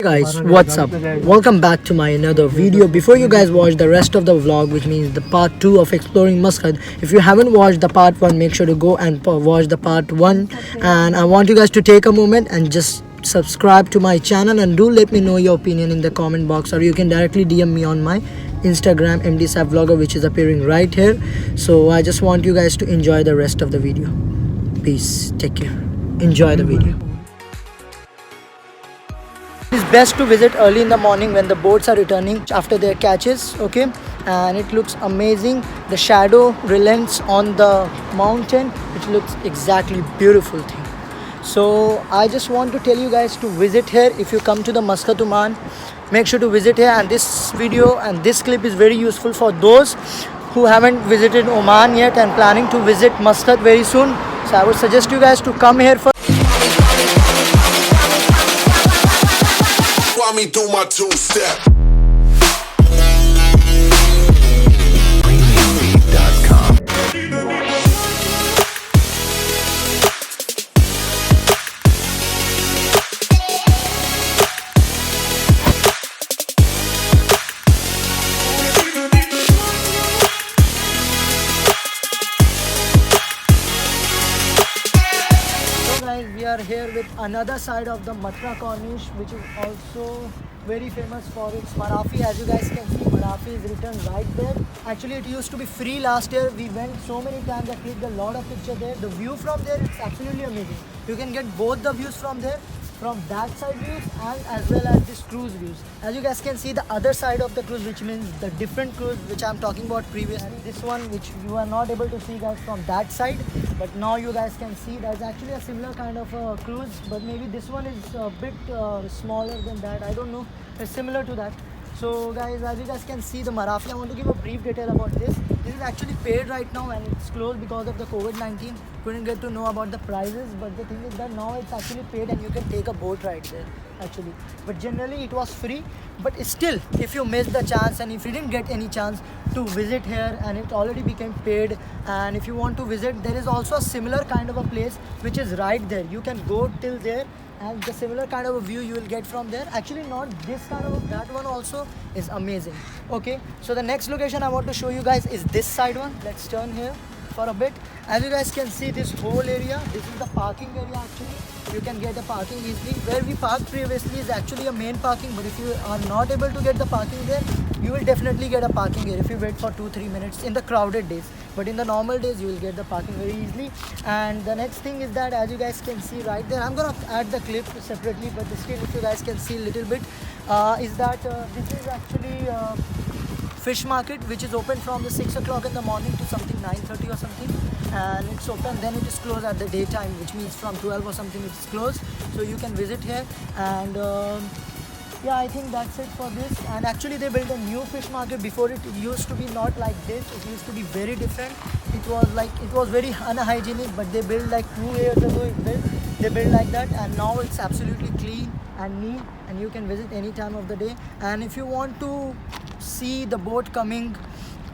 Guys, what's up? Welcome back to my another video. Before you guys watch the rest of the vlog, which means the part 2 of exploring Muscat, if you haven't watched the part 1, make sure to go and watch the part 1. And I want you guys to take a moment and just subscribe to my channel, and do let me know your opinion in the comment box, or you can directly DM me on my Instagram MDSAP vlogger, which is appearing right here. So I just want you guys to enjoy the rest of the video. Peace, take care, enjoy the video. It's best to visit early in the morning when the boats are returning after their catches, okay? And it looks amazing. The shadow relents on the mountain, which looks exactly beautiful thing. So I just want to tell you guys to visit here. If you come to the Muscat Oman, make sure to visit here. And this video and this clip is very useful for those who haven't visited Oman yet and planning to visit Muscat very soon. So I would suggest you guys to come here first. Me do my two-step. We are here with another side of the Matra Corniche, which is also very famous for its Marafi. As you guys can see, Marafi is written right there. Actually, it used to be free last year. We went so many times. I clicked a lot of pictures there. The view from there, it's absolutely amazing. You can get both the views from there, from that side views and as well as this cruise views. As you guys can see, the other side of the cruise, which means the different cruise which I'm talking about previously, this one which you are not able to see guys from that side, but now you guys can see there's actually a similar kind of cruise, but maybe this one is a bit smaller than that. I don't know, it's similar to that. So guys, as you guys can see, the Marafi, I want to give a brief detail about this. This is actually paid right now and it's closed because of the COVID-19. Couldn't get to know about the prices, but the thing is that now it's actually paid and you can take a boat ride there actually. But generally it was free, but still, if you missed the chance and if you didn't get any chance to visit here and it already became paid, and if you want to visit, there is also a similar kind of a place which is right there. You can go till there and the similar kind of a view you will get from there. Actually not this kind of that one also is amazing. Okay, so the next location I want to show you guys is this side one. Let's turn here for a bit. As you guys can see, this whole area, this is the parking area actually. You can get the parking easily. Where we parked previously is actually a main parking, but if you are not able to get the parking there, you will definitely get a parking here if you wait for 2-3 minutes in the crowded days. But in the normal days, you will get the parking very easily. And the next thing is that, as you guys can see right there, I'm gonna add the clip separately, but still if you guys can see a little bit, is that this is actually fish market, which is open from the 6 o'clock in the morning to something 9:30 or something, and it's open, then it is closed at the daytime, which means from 12 or something it's closed. So you can visit here. And yeah, I think that's it for this. And actually they built a new fish market. Before it used to be not like this, it used to be very different. It was very unhygienic, but they built like 2 years ago they built like that, and now it's absolutely clean and neat and you can visit any time of the day. And if you want to see the boat coming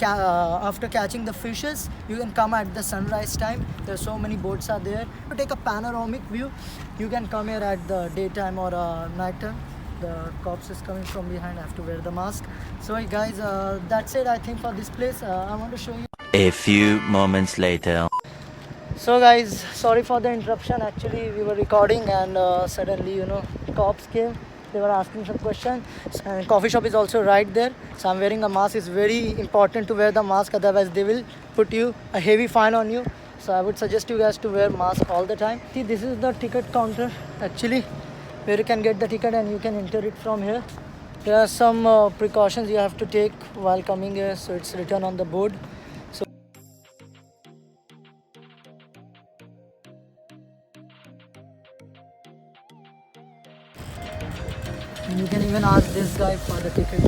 after catching the fishes, you can come at the sunrise time. There's so many boats are there. To take a panoramic view, you can come here at the daytime or night time. The cops is coming from behind. I have to wear the mask. So guys, that's it I think for this place. I want to show you a few moments later. So guys, sorry for the interruption. Actually we were recording and suddenly cops came. They were asking some questions, and coffee shop is also right there. So I'm wearing a mask. It's very important to wear the mask, otherwise they will put you a heavy fine on you. So I would suggest you guys to wear mask all the time. See, this is the ticket counter actually, where you can get the ticket and you can enter it from here. There are some precautions you have to take while coming here, so it's written on the board. So you can even ask this guy for the ticket.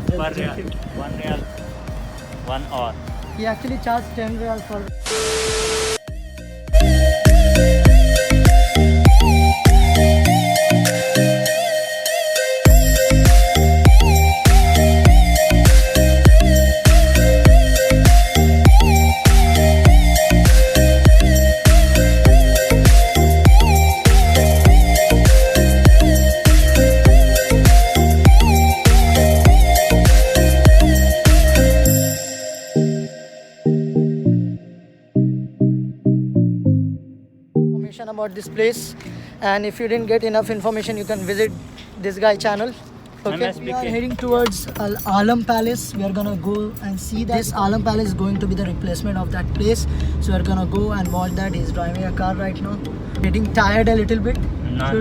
Per real, 1 real, 1 hour. He actually charged 10 real for. about this place, and if you didn't get enough information, you can visit this guy channel. Okay, we are heading towards Al Alam Palace. We are gonna go and see that. This Alam Palace is going to be the replacement of that place. So we're gonna go and watch that. He's driving a car right now. Getting tired a little bit. No.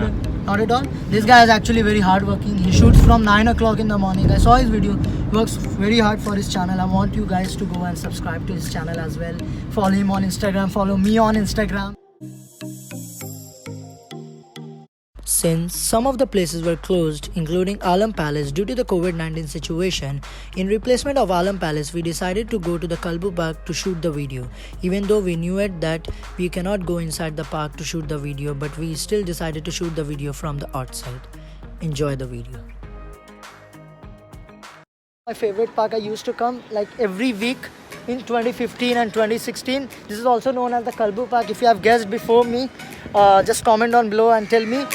Not at all. This guy is actually very hardworking. He shoots from 9 o'clock in the morning. I saw his video. He works very hard for his channel. I want you guys to go and subscribe to his channel as well. Follow him on Instagram. Follow me on Instagram. Since some of the places were closed, including Alam Palace, due to the COVID-19 situation, in replacement of Alam Palace, we decided to go to the Kalbu Park to shoot the video. Even though we knew it that we cannot go inside the park to shoot the video, but we still decided to shoot the video from the outside. Enjoy the video. My favorite park, I used to come like every week in 2015 and 2016. This is also known as the Kalbu Park. If you have guessed before me, just comment down below and tell me.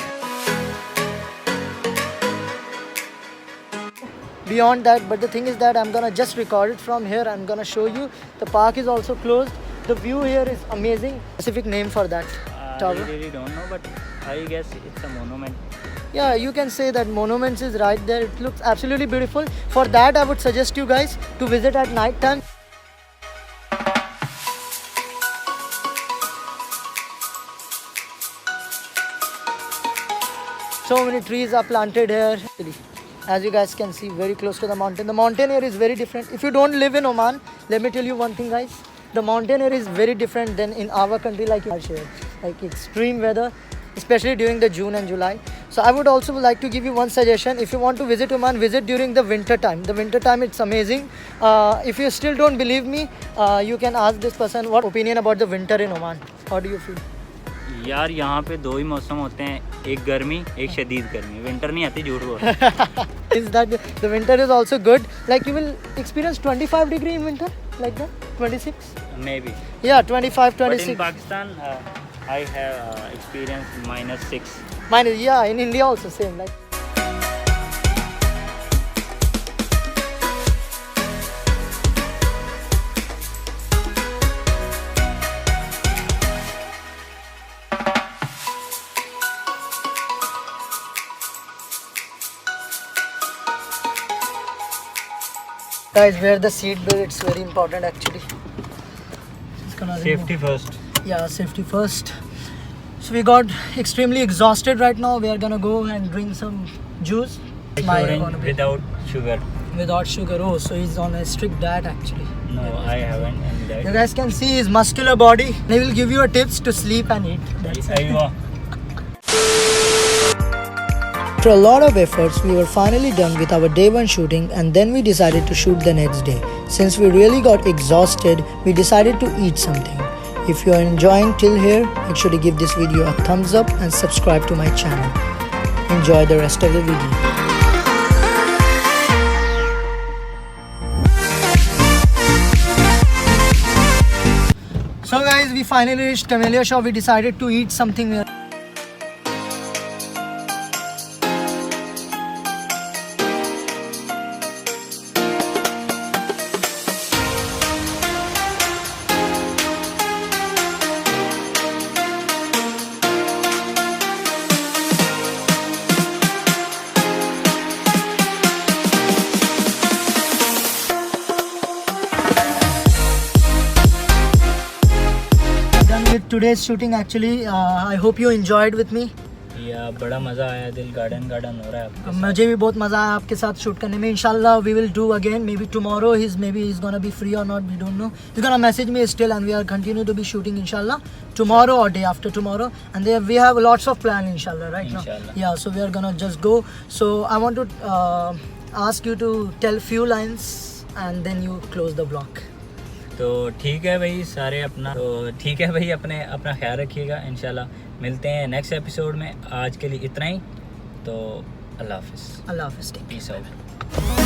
Beyond that, but the thing is that I'm gonna just record it from here. I'm gonna show you. The park is also closed. The view here is amazing. Specific name for that tower? I really don't know, but I guess it's a monument. Yeah, you can say that Monuments is right there. It looks absolutely beautiful. For that, I would suggest you guys to visit at night time. So many trees are planted here. As you guys can see, very close to the mountain. The mountain here is very different. If you don't live in Oman, let me tell you one thing, guys. The mountain here is very different than in our country, like here. Like extreme weather, especially during the June and July. So I would also like to give you one suggestion. If you want to visit Oman, visit during the winter time. The winter time, it's amazing. If you still don't believe me, you can ask this person what opinion about the winter in Oman. How do you feel? यार यहाँ पे दो ही मौसम होते हैं, एक गर्मी एक शदीद गर्मी. विंटर नहीं आती, झूठ बोल. Is that the winter is also good? Like you will experience 25 degree in winter, like that, 26. Maybe. Yeah, 25, 26. But in Pakistan, I have experienced -6. Minus, yeah, in India also same. Like. Guys, wear the seat belt. It's very important actually. It's gonna Safety first. Yeah, safety first. So we got extremely exhausted right now. We are gonna go and drink some juice. Orange without sugar. Without sugar. Oh, so he's on a strict diet actually. No, I haven't any diet. You guys can see his muscular body. He will give you a tips to sleep and eat. That's it. After a lot of efforts, we were finally done with our day one shooting, and then we decided to shoot the next day. Since we really got exhausted, we decided to eat something. If you are enjoying till here, make sure to give this video a thumbs up and subscribe to my channel. Enjoy the rest of the video. So guys, we finally reached Camellia Shop. We decided to eat something here. With today's shooting actually, I hope you enjoyed with me. या बड़ा मज़ा आया, दिल garden garden हो रहा है आपके साथ. मुझे भी बहुत मज़ा आया आपके साथ शूट करने में. इंशाल्लाह we will do again. Maybe tomorrow he's gonna be free or not, we don't know. He's gonna message me still, and we are continue to be shooting inshallah tomorrow or day after tomorrow. And there we have lots of plan inshallah right Inshallah. now. Yeah, so we are gonna just go. So I want to ask you to tell few lines and then you close the vlog. तो ठीक है भाई सारे अपना ख्याल रखिएगा. इंशाल्लाह मिलते हैं नेक्स्ट एपिसोड में. आज के लिए इतना ही. तो अल्लाह हाफिज़. Allah Hafiz. Peace out.